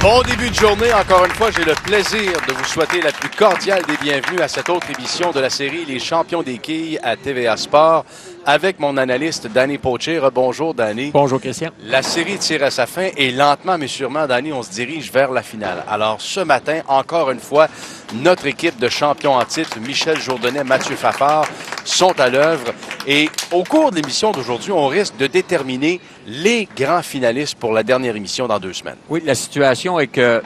Bon début de journée. Encore une fois, j'ai le plaisir de vous souhaiter la plus cordiale des bienvenues à cette autre émission de la série Les Champions des quilles à TVA Sport avec mon analyste Danny Potier. Bonjour, Danny. Bonjour, Christian. La série tire à sa fin et lentement mais sûrement, Danny, on se dirige vers la finale. Alors, ce matin, encore une fois, notre équipe de champions en titre, Michel Jourdain, Mathieu Fafard, sont à l'œuvre. Et au cours de l'émission d'aujourd'hui, on risque de déterminer les grands finalistes pour la dernière émission dans 2 semaines. Oui, la situation est que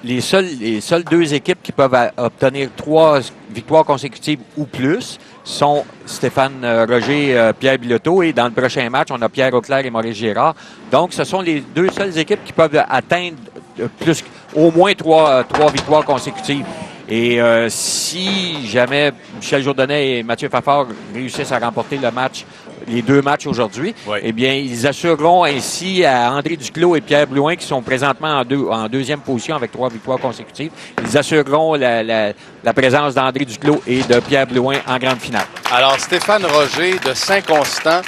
les seules 2 équipes qui peuvent obtenir 3 victoires consécutives ou plus sont Stéphane Roger, Pierre Bilodeau, et dans le prochain match, on a Pierre Auclair et Maurice Gérard. Donc, ce sont les 2 seules équipes qui peuvent atteindre au moins 3 victoires consécutives. Et si jamais Michel Jourdain et Mathieu Fafard réussissent à remporter les 2 matchs aujourd'hui, oui, eh bien, ils assureront ainsi à André Duclos et Pierre Blouin, qui sont présentement en deuxième position avec 3 victoires consécutives, ils assureront la présence d'André Duclos et de Pierre Blouin en grande finale. Alors, Stéphane Roger de Saint-Constant,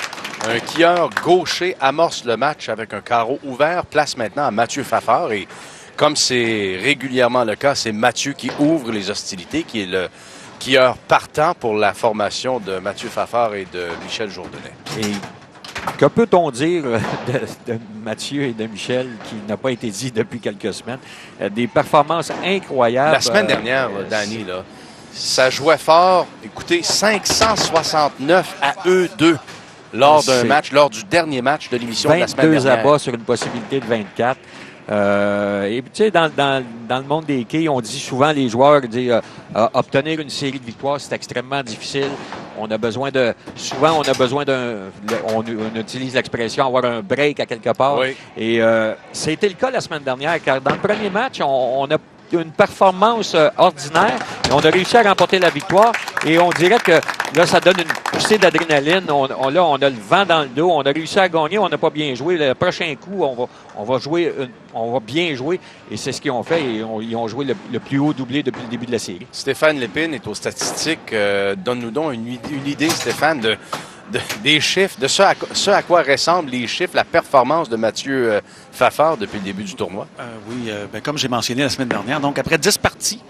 un quilleur gaucher, amorce le match avec un carreau ouvert, place maintenant à Mathieu Fafard. Et comme c'est régulièrement le cas, c'est Mathieu qui ouvre les hostilités, qui est le quilleur partant pour la formation de Mathieu Fafard et de Michel Jourdain. Et que peut-on dire de Mathieu et de Michel, qui n'a pas été dit depuis quelques semaines? Des performances incroyables. La semaine dernière, Danny, là, ça jouait fort. Écoutez, 569 à eux deux lors d'un match, lors du dernier match de l'émission de la semaine dernière. 22 abats sur une possibilité de 24. Et tu sais, dans le monde des quilles, on dit souvent, les joueurs disent obtenir une série de victoires, c'est extrêmement difficile. On utilise l'expression avoir un break à quelque part. Oui. Et ça a été le cas la semaine dernière, car dans le premier match, on a une performance ordinaire. On a réussi à remporter la victoire et on dirait que là, ça donne une poussée d'adrénaline. On a le vent dans le dos. On a réussi à gagner. On n'a pas bien joué. Le prochain coup, on va bien jouer. Et c'est ce qu'ils ont fait. Et ils ont joué le plus haut doublé depuis le début de la série. Stéphane Lépine est aux statistiques. Donne-nous donc une idée, Stéphane, des chiffres, de ce à quoi ressemblent les chiffres, la performance de Mathieu Fafard depuis le début du tournoi. Oui, comme j'ai mentionné la semaine dernière, donc après 10 parties,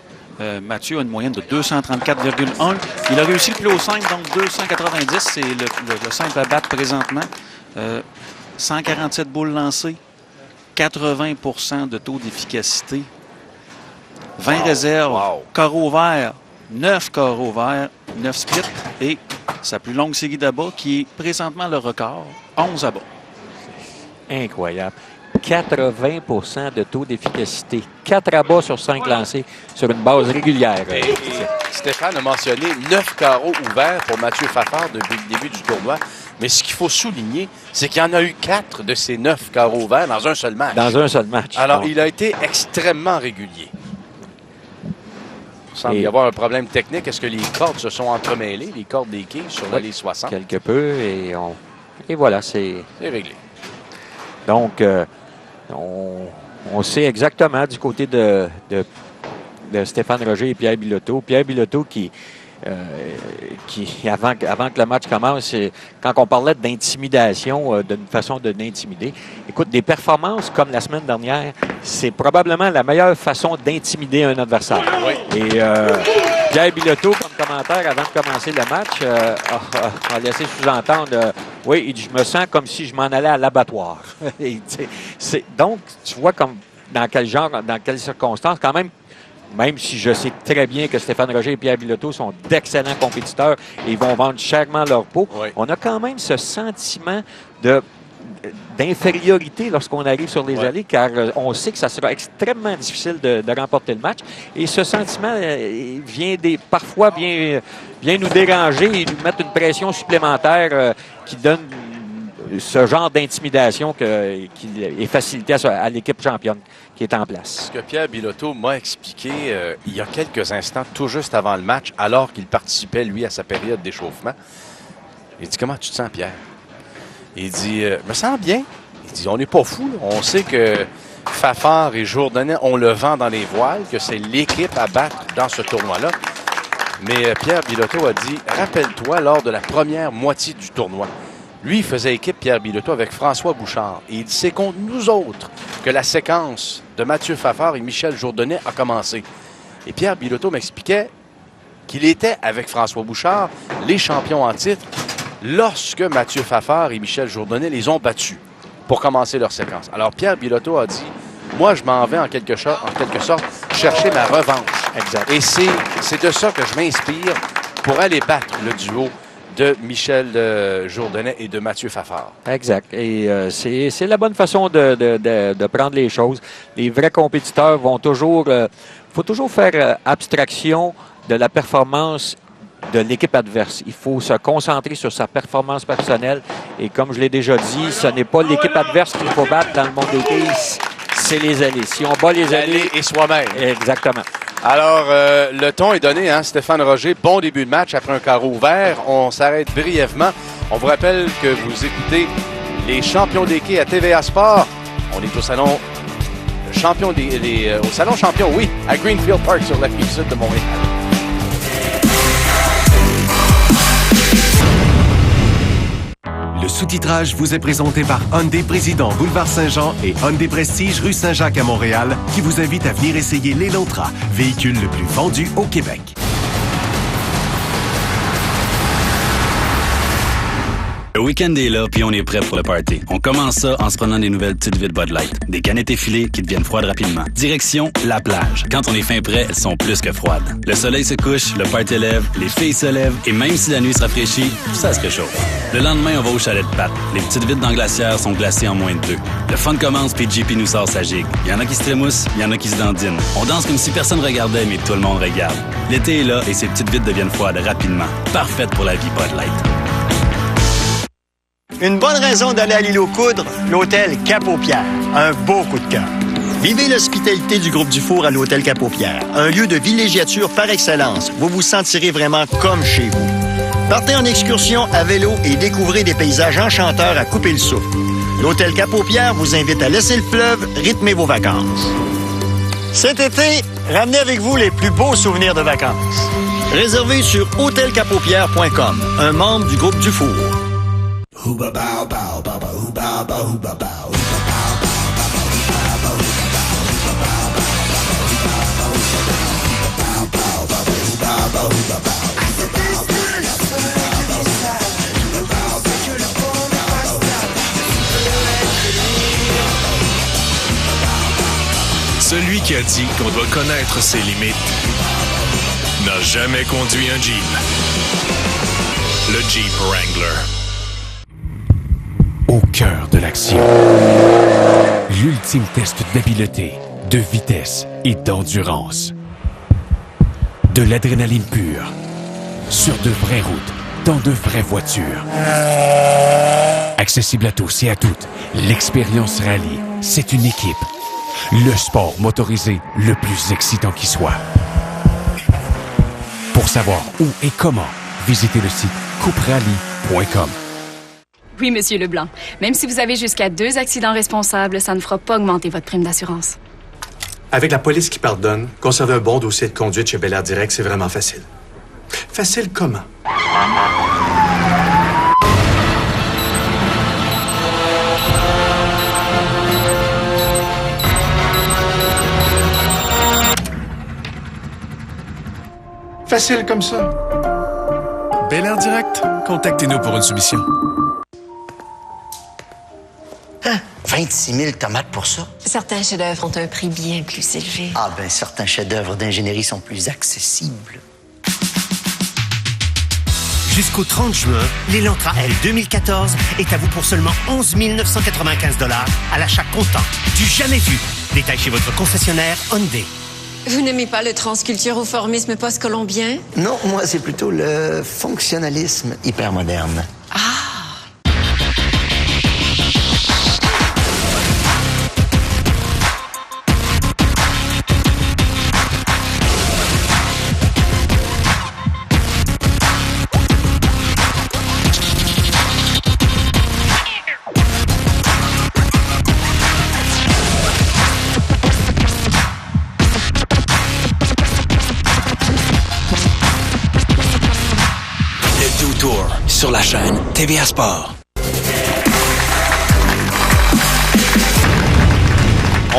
Mathieu a une moyenne de 234,1. Il a réussi le plus haut 5, donc 290, c'est le simple à battre présentement. 147 boules lancées, 80 % de taux d'efficacité, 20 réserves, carreau vert, 9 carreaux verts, 9 splits et sa plus longue série d'abats qui est présentement le record, 11 abats. Incroyable. 80 % de taux d'efficacité. 4 abats sur 5 lancés sur une base régulière. Et Stéphane a mentionné 9 carreaux ouverts pour Mathieu Fafard depuis le début du tournoi. Mais ce qu'il faut souligner, c'est qu'il y en a eu 4 de ces 9 carreaux ouverts dans un seul match. Dans un seul match. Alors, il a été extrêmement régulier. Il semble y avoir un problème technique. Est-ce que les cordes se sont entremêlées, les cordes des quilles sur l'allée 60? Quelque peu, et voilà, c'est réglé. Donc, on sait exactement du côté de Stéphane Roger et Pierre Bilodeau. Pierre Bilodeau qui avant que le match commence, quand on parlait d'intimidation, d'une façon de l'intimider, écoute, des performances comme la semaine dernière, c'est probablement la meilleure façon d'intimider un adversaire. Oui. Et Pierre Bilodeau, comme commentaire avant de commencer le match, a laissé sous-entendre oui, il dit, je me sens comme si je m'en allais à l'abattoir. Donc, tu vois comme dans quel genre, dans quelles circonstances, quand même si je sais très bien que Stéphane Roger et Pierre Bilodeau sont d'excellents compétiteurs et ils vont vendre chèrement leur peau, on a quand même ce sentiment d'infériorité lorsqu'on arrive sur les allées, car on sait que ça sera extrêmement difficile de remporter le match. Et ce sentiment vient parfois nous déranger et nous mettre une pression supplémentaire qui donne ce genre d'intimidation qui est facilité à l'équipe championne qui est en place. Ce que Pierre Bilodeau m'a expliqué il y a quelques instants, tout juste avant le match, alors qu'il participait, lui, à sa période d'échauffement, il dit « Comment tu te sens, Pierre? » Il dit « Je me sens bien. » Il dit « On n'est pas fou. On sait que Fafard et Jourdain ont le vent dans les voiles, que c'est l'équipe à battre dans ce tournoi-là. » Mais Pierre Bilodeau a dit « Rappelle-toi, lors de la première moitié du tournoi, Lui, il faisait équipe Pierre Bilodeau avec François Bouchard. Et il dit, c'est contre nous autres que la séquence de Mathieu Fafard et Michel Jourdain a commencé. Et Pierre Bilodeau m'expliquait qu'il était avec François Bouchard, les champions en titre, lorsque Mathieu Fafard et Michel Jourdain les ont battus pour commencer leur séquence. Alors, Pierre Bilodeau a dit, moi, je m'en vais en quelque sorte chercher ma revanche. Exact. Et c'est de ça que je m'inspire pour aller battre le duo de Michel Jourdain et de Mathieu Fafard. Exact. Et c'est la bonne façon de prendre les choses. Les vrais compétiteurs vont toujours... faut toujours faire abstraction de la performance de l'équipe adverse. Il faut se concentrer sur sa performance personnelle. Et comme je l'ai déjà dit, ce n'est pas l'équipe adverse qu'il faut battre dans le monde des quilles, c'est les alliés. Si on bat les alliés... et soi-même. Exactement. Alors, le ton est donné, hein, Stéphane Roger. Bon début de match après un carreau ouvert. On s'arrête brièvement. On vous rappelle que vous écoutez les champions des quais à TVA Sport. On est au salon champion au salon champion, oui, à Greenfield Park sur la rive sud de Montréal. Le sous-titrage vous est présenté par Hyundai Président Boulevard Saint-Jean et Hyundai Prestige rue Saint-Jacques à Montréal qui vous invite à venir essayer l'Elantra, véhicule le plus vendu au Québec. Le week-end est là, puis on est prêt pour le party. On commence ça en se prenant des nouvelles petites vides Bud Light. Des canettes effilées qui deviennent froides rapidement. Direction, la plage. Quand on est fin prêt, elles sont plus que froides. Le soleil se couche, le party lève, les filles se lèvent, et même si la nuit se rafraîchit, ça se réchauffe. Le lendemain, on va au chalet de Pat. Les petites vides dans le glaciaire sont glacées en moins de 2. Le fun commence, puis JP nous sort sa gigue. Il y en a qui se trémoussent, il y en a qui se dandinent. On danse comme si personne regardait, mais tout le monde regarde. L'été est là, et ces petites vides deviennent froides rapidement. Parfaites pour la vie Bud Light. Une bonne raison d'aller à l'île aux Coudres, l'hôtel Cap-aux-Pierres. Un beau coup de cœur. Vivez l'hospitalité du groupe Dufour à l'hôtel Cap-aux-Pierres. Un lieu de villégiature par excellence. Vous vous sentirez vraiment comme chez vous. Partez en excursion à vélo et découvrez des paysages enchanteurs à couper le souffle. L'hôtel Cap-aux-Pierres vous invite à laisser le fleuve rythmer vos vacances. Cet été, ramenez avec vous les plus beaux souvenirs de vacances. Réservez sur hôtelcapaupierres.com, un membre du groupe Dufour. Celui qui a dit qu'on doit connaître ses limites n'a jamais conduit un Jeep. Le Jeep Wrangler. Au cœur de l'action, l'ultime test d'habileté, de vitesse et d'endurance. De l'adrénaline pure, sur de vraies routes, dans de vraies voitures. Accessible à tous et à toutes, l'expérience rallye, c'est une équipe. Le sport motorisé le plus excitant qui soit. Pour savoir où et comment, visitez le site couperally.com. Oui, Monsieur Leblanc. Même si vous avez jusqu'à 2 accidents responsables, ça ne fera pas augmenter votre prime d'assurance. Avec la police qui pardonne, conserver un bon dossier de conduite chez Bel Air Direct, c'est vraiment facile. Facile comment? Facile comme ça. Bel Air Direct, contactez-nous pour une soumission. 26 000 tomates pour ça? Certains chefs-d'œuvre ont un prix bien plus élevé. Ah ben, certains chefs-d'œuvre d'ingénierie sont plus accessibles. Jusqu'au 30 juin, l'Elantra L 2014 est à vous pour seulement 11 995 $ à l'achat comptant. Du jamais vu. Détail chez votre concessionnaire Hyundai. Vous n'aimez pas le transculturoformisme post-colombien? Non, moi, c'est plutôt le fonctionnalisme hypermoderne. Sur la chaîne TVA Sport.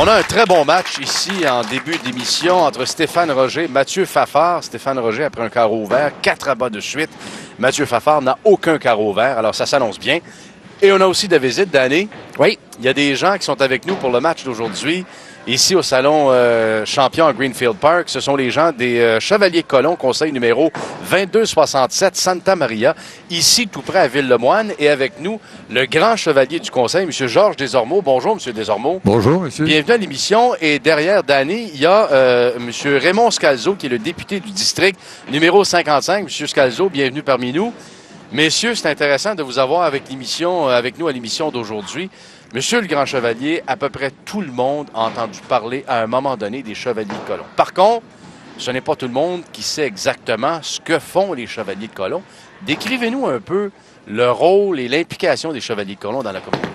On a un très bon match ici en début d'émission entre Stéphane Roger et Mathieu Fafard. Stéphane Roger après un carreau vert, 4 abats de suite. Mathieu Fafard n'a aucun carreau vert, alors ça s'annonce bien. Et on a aussi de visite, Danny. Oui. Il y a des gens qui sont avec nous pour le match d'aujourd'hui. Ici au Salon Champion à Greenfield Park, ce sont les gens des Chevaliers de Colomb, conseil numéro 2267 Santa Maria, ici tout près à Ville-le-Moine. Et avec nous, le grand chevalier du conseil, M. Georges Desormeaux. Bonjour, M. Desormeaux. Bonjour, monsieur. Bienvenue à l'émission. Et derrière Danny, il y a M. Raymond Scalzo, qui est le député du district numéro 55. M. Scalzo, bienvenue parmi nous. Messieurs, c'est intéressant de vous avoir avec nous à l'émission d'aujourd'hui. Monsieur le Grand Chevalier, à peu près tout le monde a entendu parler à un moment donné des Chevaliers de Colomb. Par contre, ce n'est pas tout le monde qui sait exactement ce que font les Chevaliers de Colomb. Décrivez-nous un peu le rôle et l'implication des Chevaliers de Colomb dans la communauté.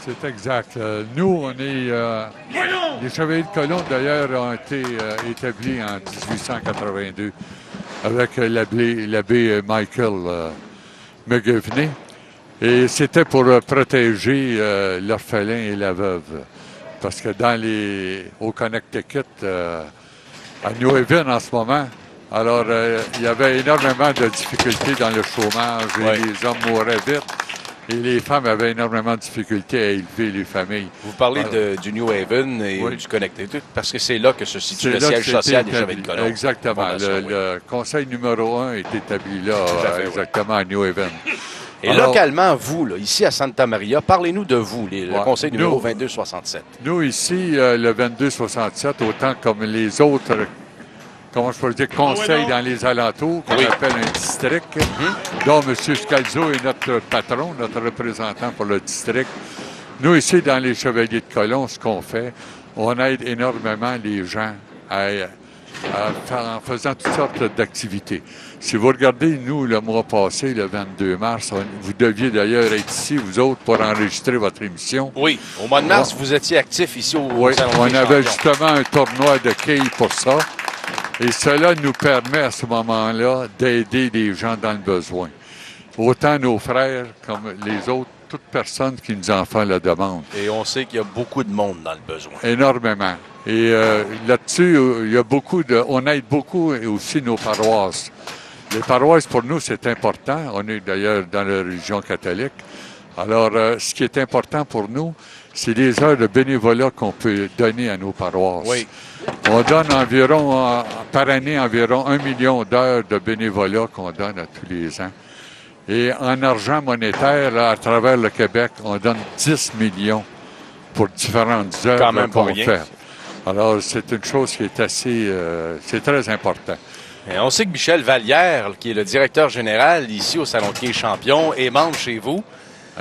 C'est exact. Nous, on est... les Chevaliers de Colomb, d'ailleurs, ont été établis en 1882 avec l'abbé Michael McGivney. Et c'était pour protéger l'orphelin et la veuve. Parce que au Connecticut, à New Haven en ce moment, alors il y avait énormément de difficultés dans le chômage et les hommes mouraient vite. Et les femmes avaient énormément de difficultés à élever les familles. Vous parlez du New Haven et du Connecticut, parce que c'est là que se situe le siège social des Chevaliers de Colomb. Exactement. Le conseil numéro 1 est établi là, exactement à New Haven. Et alors, localement, vous, là, ici à Santa Maria, parlez-nous de vous, le conseil numéro 2267. Nous, ici, le 2267, autant comme les autres, comment je peux dire, conseils dans les alentours, qu'on appelle un district, dont M. Scalzo est notre patron, notre représentant pour le district. Nous, ici, dans les Chevaliers de Colomb, ce qu'on fait, on aide énormément les gens en faisant toutes sortes d'activités. Si vous regardez, nous, le mois passé, le 22 mars, vous deviez d'ailleurs être ici, vous autres, pour enregistrer votre émission. Oui, au mois de mars, vous étiez actifs ici au Salon on avait justement un tournoi de quilles pour ça. Et cela nous permet à ce moment-là d'aider les gens dans le besoin. Autant nos frères comme les autres, toute personne qui nous en fait la demande. Et on sait qu'il y a beaucoup de monde dans le besoin. Énormément. Et là-dessus, on aide beaucoup aussi nos paroisses. Les paroisses, pour nous, c'est important. On est d'ailleurs dans la religion catholique. Alors, ce qui est important pour nous, c'est les heures de bénévolat qu'on peut donner à nos paroisses. Oui. On donne par année, environ 1 million d'heures de bénévolat qu'on donne à tous les ans. Et en argent monétaire, là, à travers le Québec, on donne 10 millions pour différentes œuvres qu'on fait. Alors, c'est une chose qui est c'est très important. Et on sait que Michel Vallière, qui est le directeur général ici au Salon des Champions, est membre chez vous.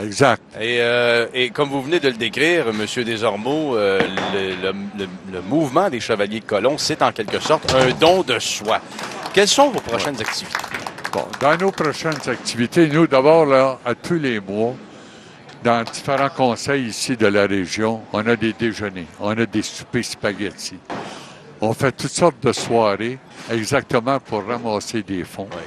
Exact. Et comme vous venez de le décrire, M. Desormeaux, le mouvement des Chevaliers de Colomb, c'est en quelque sorte un don de soi. Quelles sont vos prochaines activités? Bon, dans nos prochaines activités, nous, d'abord, là, à tous les mois, dans différents conseils ici de la région, on a des déjeuners, on a des soupers spaghettis. On fait toutes sortes de soirées exactement pour ramasser des fonds. Oui.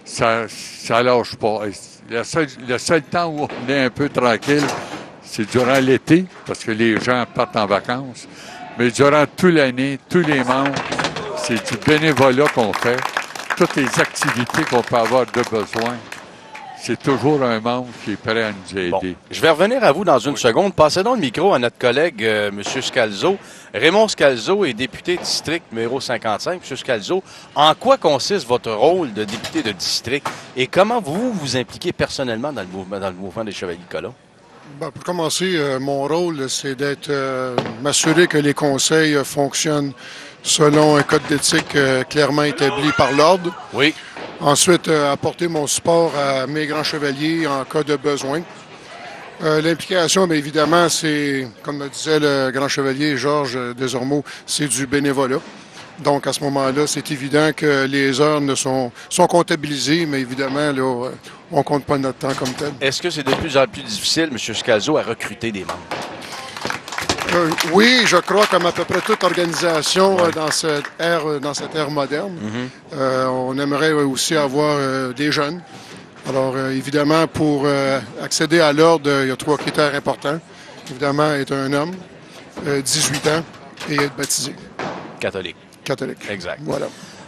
Ça lâche pas. Le seul temps où on est un peu tranquille, c'est durant l'été, parce que les gens partent en vacances. Mais durant toute l'année, tous les membres, c'est du bénévolat qu'on fait. Toutes les activités qu'on peut avoir de besoin, c'est toujours un membre qui est prêt à nous aider. Bon, je vais revenir à vous dans une seconde. Passez donc le micro à notre collègue M. Scalzo. Raymond Scalzo est député district numéro 55. M. Scalzo, en quoi consiste votre rôle de député de district et comment vous impliquez personnellement dans le mouvement des Chevaliers de Colomb? Bon, pour commencer, mon rôle, c'est d'être m'assurer que les conseils fonctionnent selon un code d'éthique clairement établi par l'Ordre. Oui. Ensuite, apporter mon support à mes grands chevaliers en cas de besoin. L'implication, bien évidemment, c'est, comme le disait le grand chevalier Georges Desormeaux, c'est du bénévolat. Donc, à ce moment-là, c'est évident que les heures sont comptabilisées, mais évidemment, là, on ne compte pas notre temps comme tel. Est-ce que c'est de plus en plus difficile, M. Scalzo, à recruter des membres? Oui, je crois, comme à peu près toute organisation dans cette ère moderne. On aimerait aussi avoir des jeunes. Alors, évidemment, pour accéder à l'ordre, il y a 3 critères importants. Évidemment, être un homme. 18 ans et être baptisé. Catholique. Catholique. Exact. Voilà.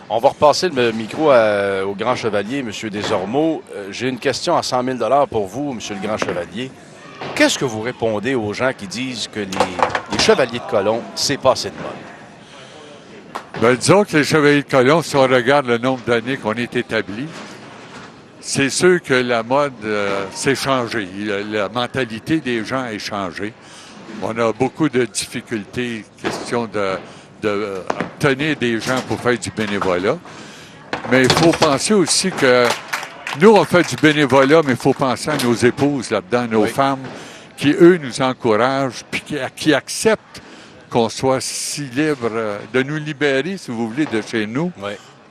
On va repasser le micro au Grand Chevalier, M. Desormeaux. J'ai une question à 100 000 pour vous, M. le Grand Chevalier. Qu'est-ce que vous répondez aux gens qui disent que les Chevaliers de Colomb, c'est pas assez de mode? Bien, disons que les Chevaliers de Colomb, si on regarde le nombre d'années qu'on est établi, c'est sûr que la mode s'est changée. La mentalité des gens est changée. On a beaucoup de difficultés, question d'obtenir des gens pour faire du bénévolat. Mais il faut penser aussi que nous, on fait du bénévolat, mais il faut penser à nos épouses là-dedans, nos femmes, qui, eux, nous encouragent, puis qui acceptent qu'on soit si libre, de nous libérer, si vous voulez, de chez nous,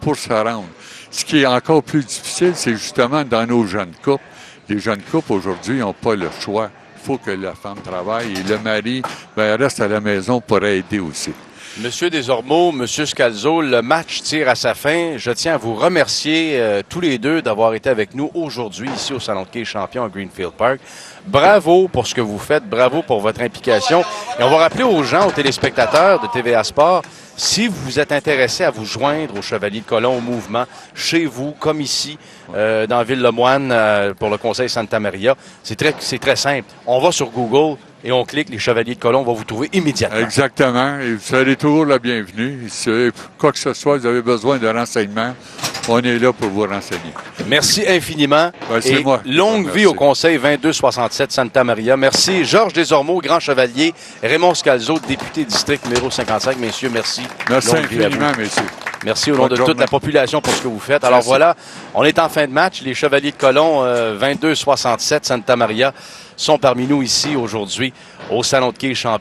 pour se rendre. Ce qui est encore plus difficile, c'est justement dans nos jeunes couples. Les jeunes couples, aujourd'hui, n'ont pas le choix. Il faut que la femme travaille et le mari reste à la maison pour aider aussi. Monsieur Desormeaux, Monsieur Scalzo, le match tire à sa fin. Je tiens à vous remercier tous les deux d'avoir été avec nous aujourd'hui ici au Salon de quai Champion à Greenfield Park. Bravo pour ce que vous faites, bravo pour votre implication. Et on va rappeler aux gens, aux téléspectateurs de TVA Sport, si vous êtes intéressé à vous joindre aux Chevaliers de Colomb, au mouvement, chez vous, comme ici, dans Ville-le-Moine, pour le Conseil Santa Maria, c'est très simple. On va sur Google et on clique les Chevaliers de Colomb, on va vous trouver immédiatement. Exactement. Et vous serez toujours la bienvenue. Si quoi que ce soit, vous avez besoin de renseignements, on est là pour vous renseigner. Merci infiniment. C'est moi. Longue vie au Conseil 2267 Santa Maria. Merci Georges Desormeaux, Grand Chevalier, Raymond Scalzo, député district numéro 55. Messieurs, merci. Merci infiniment, messieurs. Merci au nom de toute la population pour ce que vous faites. Alors voilà, on est en fin de match. Les Chevaliers de Colomb 2267 Santa Maria sont parmi nous ici aujourd'hui au Salon de quai Champion.